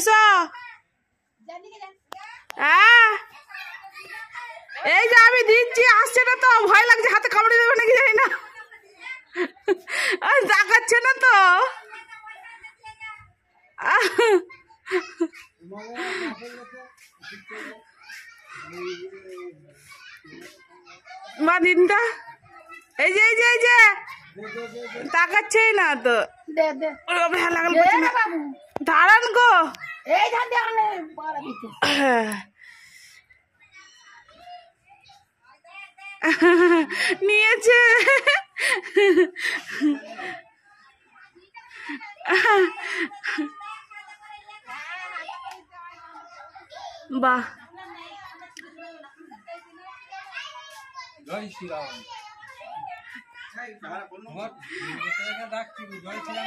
এসো। এই যে আমি দিচ্ছি, আসছে না তো, ভয় লাগছে হাতে কামড়ে দেবে নাকি জানি না, দেখাচ্ছে না তো। মা দিনটা এই যে তাকাচ্ছেই না তো। দাঁড়ান গো, নিয়েছে। বাহ, জয় শ্রীরাম। জয় শ্রীরাম।